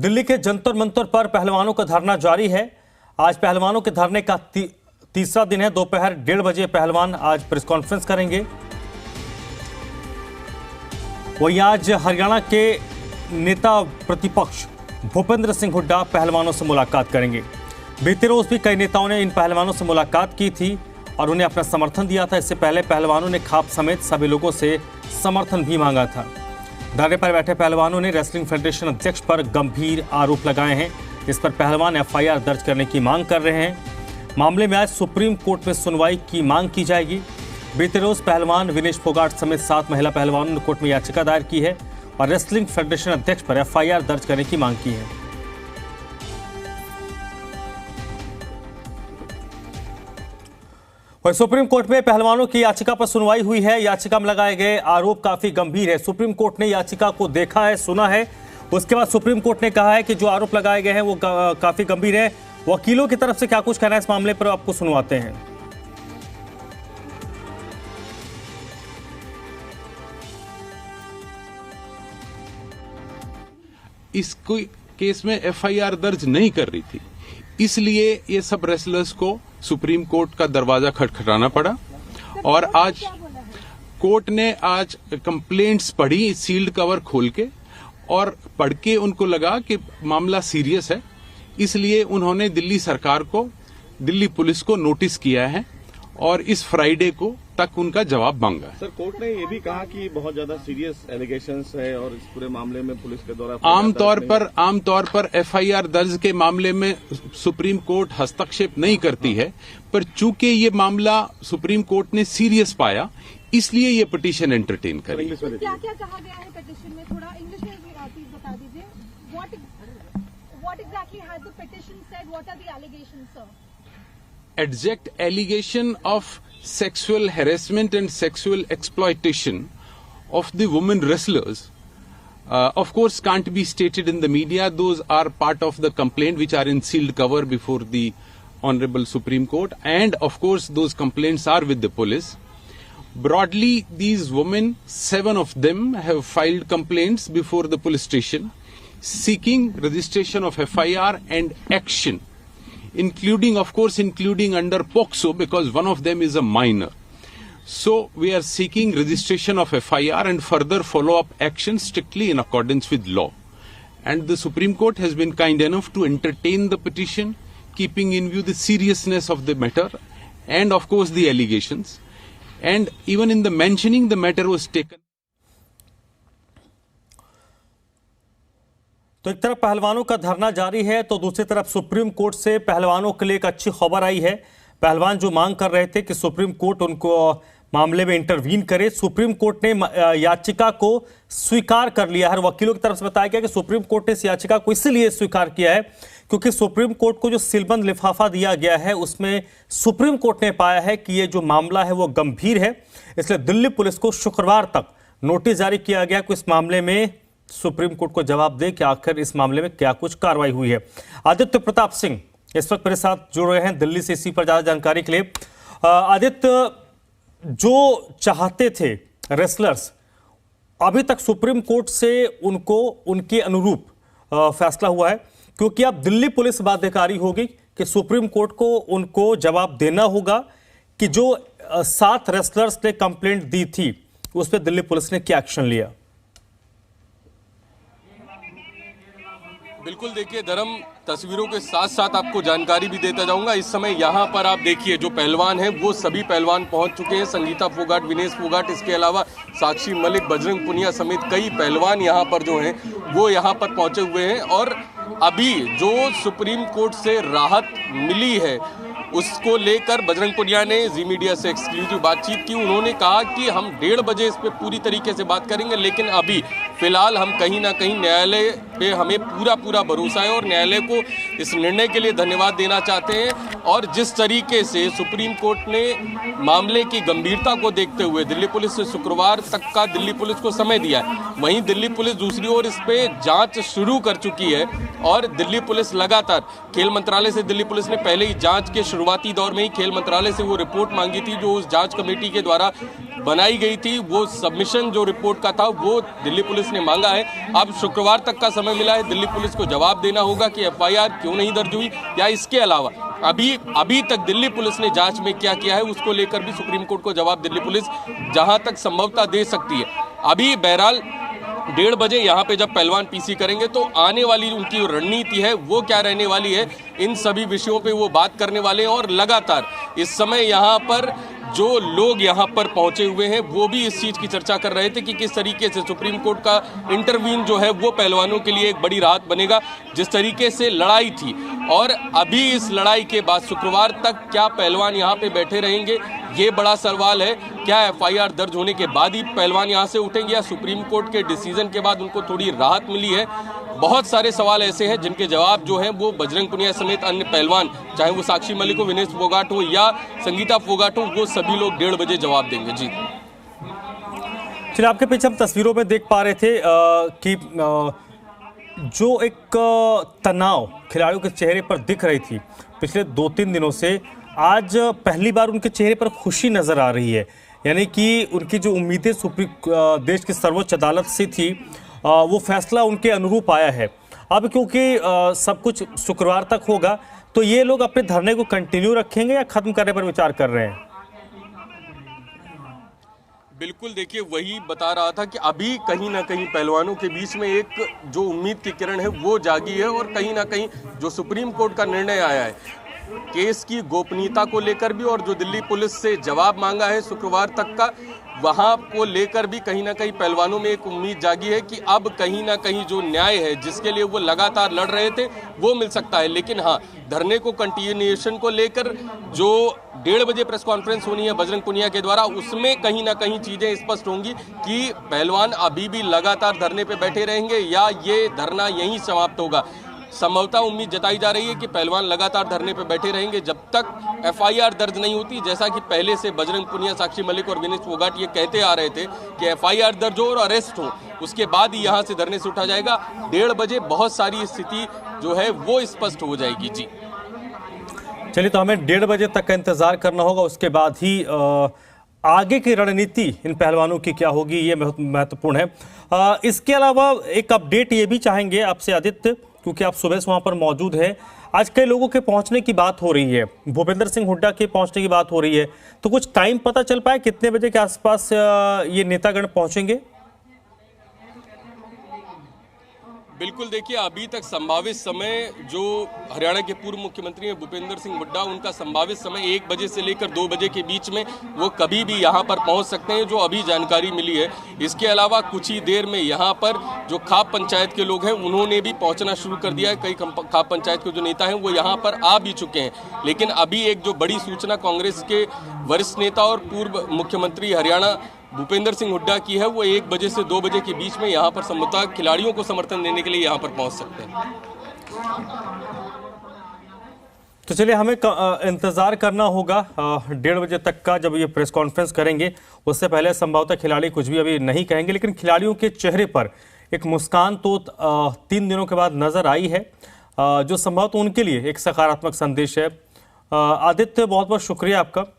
दिल्ली के जंतर मंतर पर पहलवानों का धरना जारी है। आज पहलवानों के धरने का तीसरा दिन है। दोपहर 1:30 बजे पहलवान आज प्रेस कॉन्फ्रेंस करेंगे। वहीं आज हरियाणा के नेता प्रतिपक्ष भूपेंद्र सिंह हुड्डा पहलवानों से मुलाकात करेंगे। बीते रोज भी कई नेताओं ने इन पहलवानों से मुलाकात की थी और उन्हें अपना समर्थन दिया था। इससे पहले पहलवानों ने खाप समेत सभी लोगों से समर्थन भी मांगा था। धरने पर बैठे पहलवानों ने रेसलिंग फेडरेशन अध्यक्ष पर गंभीर आरोप लगाए हैं। इस पर पहलवान एफआईआर दर्ज करने की मांग कर रहे हैं। मामले में आज सुप्रीम कोर्ट में सुनवाई की मांग की जाएगी। बीते रोज पहलवान विनेश फोगाट समेत 7 महिला पहलवानों ने कोर्ट में याचिका दायर की है और रेसलिंग फेडरेशन अध्यक्ष पर एफआईआर दर्ज करने की मांग की है। और सुप्रीम कोर्ट में पहलवानों की याचिका पर सुनवाई हुई है। याचिका में लगाए गए आरोप काफी गंभीर है। सुप्रीम कोर्ट ने याचिका को देखा है, सुना है। उसके बाद सुप्रीम कोर्ट ने कहा है कि जो आरोप लगाए गए हैं वो काफी गंभीर है। वकीलों की तरफ से क्या कुछ कहना है इस मामले पर आपको सुनवाते हैं। इस केस में एफआईआर दर्ज नहीं कर रही थी, इसलिए ये सब रेसलर्स को सुप्रीम कोर्ट का दरवाजा खटखटाना पड़ा। और आज कोर्ट ने आज कंप्लेंट्स पढ़ी सील्ड कवर खोल के, और पढ़ के उनको लगा कि मामला सीरियस है, इसलिए उन्होंने दिल्ली सरकार को, दिल्ली पुलिस को नोटिस किया है और इस फ्राइडे को तक उनका जवाब मांगा है। सर, कोर्ट ने ये भी कहा कि बहुत ज्यादा सीरियस एलिगेशंस है और इस पूरे मामले में पुलिस के द्वारा आमतौर पर एफआईआर दर्ज के मामले में सुप्रीम कोर्ट हस्तक्षेप नहीं करती है, पर चूंकि ये मामला सुप्रीम कोर्ट ने सीरियस पाया, इसलिए ये पिटीशन एंटरटेन करी। क्या क्या कहा गया है पिटीशन में, थोड़ा इंग्लिश में बता दीजिए। What exactly has the petition said? What are the allegations, sir? Exact allegation of sexual harassment and sexual exploitation of the women wrestlers, of course, can't be stated in the media. Those are part of the complaint which are in sealed cover before the Honorable Supreme Court, and of course those complaints are with the police. Broadly, these women, 7 of them, have filed complaints before the police station seeking registration of FIR and action, including under POCSO, because one of them is a minor. So we are seeking registration of FIR and further follow-up action strictly in accordance with law. And the Supreme Court has been kind enough to entertain the petition, keeping in view the seriousness of the matter and of course the allegations. And even in the mentioning, the matter was taken. तो एक तरफ पहलवानों का धरना जारी है, तो दूसरी तरफ सुप्रीम कोर्ट से पहलवानों के लिए एक अच्छी खबर आई है। पहलवान जो मांग कर रहे थे कि सुप्रीम कोर्ट उनको मामले में इंटरवीन करे, सुप्रीम कोर्ट ने याचिका को स्वीकार कर लिया है। वकीलों की तरफ से बताया गया कि सुप्रीम कोर्ट ने इस याचिका को इसलिए स्वीकार किया है क्योंकि सुप्रीम कोर्ट को जो सीलबंद लिफाफा दिया गया है उसमें सुप्रीम कोर्ट ने पाया है कि ये जो मामला है वो गंभीर है। इसलिए दिल्ली पुलिस को शुक्रवार तक नोटिस जारी किया गया कि इस मामले में सुप्रीम कोर्ट को जवाब दे कि आखिर इस मामले में क्या कुछ कार्रवाई हुई है। आदित्य प्रताप सिंह इस वक्त मेरे साथ जुड़ रहे हैं दिल्ली से, इसी पर ज्यादा जानकारी के लिए। आदित्य, जो चाहते थे रेसलर्स, अभी तक सुप्रीम कोर्ट से उनको उनके अनुरूप फैसला हुआ है, क्योंकि अब दिल्ली पुलिस बाध्यकारी होगी कि सुप्रीम कोर्ट को उनको जवाब देना होगा कि जो 7 रेसलर्स ने कंप्लेंट दी थी उस पर दिल्ली पुलिस ने क्या एक्शन लिया। बिल्कुल, देखिए धर्म, तस्वीरों के साथ साथ आपको जानकारी भी देता जाऊंगा। इस समय यहाँ पर आप देखिए जो पहलवान हैं वो सभी पहलवान पहुंच चुके हैं। संगीता फोगाट, विनेश फोगाट, इसके अलावा साक्षी मलिक, बजरंग पुनिया समेत कई पहलवान यहाँ पर जो हैं वो यहाँ पर पहुंचे हुए हैं। और अभी जो सुप्रीम कोर्ट से राहत मिली है उसको लेकर बजरंग पुनिया ने जी मीडिया से एक्सक्लूसिव बातचीत की। उन्होंने कहा कि हम 1:30 बजे इस पे पूरी तरीके से बात करेंगे, लेकिन अभी फिलहाल हम कहीं ना कहीं न्यायालय पे हमें पूरा भरोसा है और न्यायालय को इस निर्णय के लिए धन्यवाद देना चाहते हैं। और जिस तरीके से सुप्रीम कोर्ट ने मामले की गंभीरता को देखते हुए दिल्ली पुलिस से शुक्रवार तक का दिल्ली पुलिस को समय दिया है, वहीं दिल्ली पुलिस दूसरी ओर इस पे जांच शुरू कर चुकी है। और दिल्ली पुलिस लगातार, खेल मंत्रालय से दिल्ली पुलिस ने पहले ही जांच के शुरुआती दौर में ही खेल मंत्रालय से वो रिपोर्ट मांगी थी जो उस जांच कमेटी के द्वारा बनाई गई थी। वो सबमिशन जो रिपोर्ट का था वो दिल्ली पुलिस ने मांगा है। अब शुक्रवार तक का समय मिला है, दिल्ली पुलिस को जवाब देना होगा कि FIR क्यों नहीं दर्ज हुई, या इसके अलावा अभी तक दिल्ली पुलिस ने जांच में क्या किया है उसको लेकर भी सुप्रीम कोर्ट को जवाब दिल्ली पुलिस जहां तक संभवतः दे सकती है। अभी बहरहाल 1:30 बजे यहाँ पे जब पहलवान पीसी करेंगे तो आने वाली उनकी रणनीति है वो क्या रहने वाली है, इन सभी विषयों पे वो बात करने वाले हैं। और लगातार इस समय यहाँ पर जो लोग यहाँ पर पहुंचे हुए हैं वो भी इस चीज़ की चर्चा कर रहे थे कि किस तरीके से सुप्रीम कोर्ट का इंटरवीन जो है वो पहलवानों के लिए एक बड़ी राहत बनेगा। जिस तरीके से लड़ाई थी और अभी इस लड़ाई के बाद शुक्रवार तक क्या पहलवान यहाँ पे बैठे रहेंगे, ये बड़ा सवाल है। क्या FIR दर्ज होने के बाद ही पहलवान यहाँ से उठेंगे या सुप्रीम कोर्ट के डिसीजन के बाद उनको थोड़ी राहत मिली है। बहुत सारे सवाल ऐसे हैं जिनके जवाब जो हैं वो बजरंग पुनिया समेत अन्य पहलवान, चाहे वो साक्षी मलिक हो, विनेश फोगाट हो या संगीता फोगाट हो, वो सभी लोग 1:30 बजे जवाब देंगे। जी चलिए, आपके पीछे हम तस्वीरों में देख पा रहे थे कि जो एक तनाव खिलाड़ियों के चेहरे पर दिख रही थी पिछले 2-3 दिनों से, आज पहली बार उनके चेहरे पर खुशी नजर आ रही है। यानी कि उनकी जो उम्मीदें देश की सर्वोच्च अदालत से थी वो फैसला उनके अनुरूप आया है। अब क्योंकि सब कुछ शुक्रवार तक होगा तो ये लोग अपने धरने को कंटिन्यू रखेंगे या खत्म करने पर विचार कर रहे हैं? बिल्कुल, देखिए वही बता रहा था कि अभी कहीं ना कहीं पहलवानों के बीच में एक जो उम्मीद की किरण है वो जागी है। और कहीं ना कहीं जो सुप्रीम कोर्ट का निर्णय आया है केस की गोपनीयता को लेकर भी, और जो दिल्ली पुलिस से जवाब मांगा है शुक्रवार तक का, वहां को लेकर भी कहीं ना कहीं पहलवानों में एक उम्मीद जागी है कि अब कहीं ना कहीं जो न्याय है जिसके लिए वो लगातार लड़ रहे थे वो मिल सकता है। लेकिन हाँ, धरने को कंटिन्यूएशन को लेकर जो 1:30 बजे प्रेस कॉन्फ्रेंस होनी है बजरंग पुनिया के द्वारा, उसमें कहीं ना कहीं चीजें स्पष्ट होंगी कि पहलवान अभी भी लगातार धरने पे बैठे रहेंगे या ये धरना यहीं समाप्त होगा। संभवतः उम्मीद जताई जा रही है कि पहलवान लगातार धरने पर बैठे रहेंगे जब तक FIR दर्ज नहीं होती। जैसा कि पहले से बजरंग पुनिया, साक्षी मलिक और विनेश फोगाट ये कहते आ रहे थे कि FIR दर्ज हो और अरेस्ट हो, उसके बाद ही यहाँ से धरने से उठा जाएगा। 1:30 बजे बहुत सारी स्थिति जो है वो स्पष्ट हो जाएगी। जी चलिए, तो हमें 1:30 बजे तक का इंतजार करना होगा, उसके बाद ही आगे की रणनीति इन पहलवानों की क्या होगी ये महत्वपूर्ण है। इसके अलावा एक अपडेट ये भी चाहेंगे आपसे आदित्य, क्योंकि आप सुबह से वहां पर मौजूद हैं। आज कई लोगों के पहुंचने की बात हो रही है, भूपेंद्र सिंह हुड्डा के पहुंचने की बात हो रही है, तो कुछ टाइम पता चल पाया कितने बजे के आसपास ये नेतागण पहुंचेंगे? बिल्कुल, देखिए अभी तक संभावित समय जो हरियाणा के पूर्व मुख्यमंत्री हैं भूपेंद्र सिंह हुड्डा, उनका संभावित समय 1 बजे से लेकर 2 बजे के बीच में वो कभी भी यहाँ पर पहुँच सकते हैं, जो अभी जानकारी मिली है। इसके अलावा कुछ ही देर में यहाँ पर जो खाप पंचायत के लोग हैं उन्होंने भी पहुँचना शुरू कर दिया है। कई खाप पंचायत के जो नेता हैं वो यहाँ पर आ भी चुके हैं। लेकिन अभी एक जो बड़ी सूचना कांग्रेस के वरिष्ठ नेता और पूर्व मुख्यमंत्री हरियाणा भूपेंद्र सिंह हुड्डा की है, वो 1 बजे से 2 बजे के बीच में यहाँ पर संभवतः खिलाड़ियों को समर्थन देने के लिए यहाँ पर पहुँच सकते हैं। तो चलिए, हमें इंतजार करना होगा 1:30 बजे तक का, जब ये प्रेस कॉन्फ्रेंस करेंगे। उससे पहले संभवतः खिलाड़ी कुछ भी अभी नहीं कहेंगे, लेकिन खिलाड़ियों के चेहरे पर एक मुस्कान तो 3 दिनों के बाद नजर आई है, जो संभवतः उनके लिए एक सकारात्मक संदेश है। आदित्य, बहुत बहुत शुक्रिया आपका।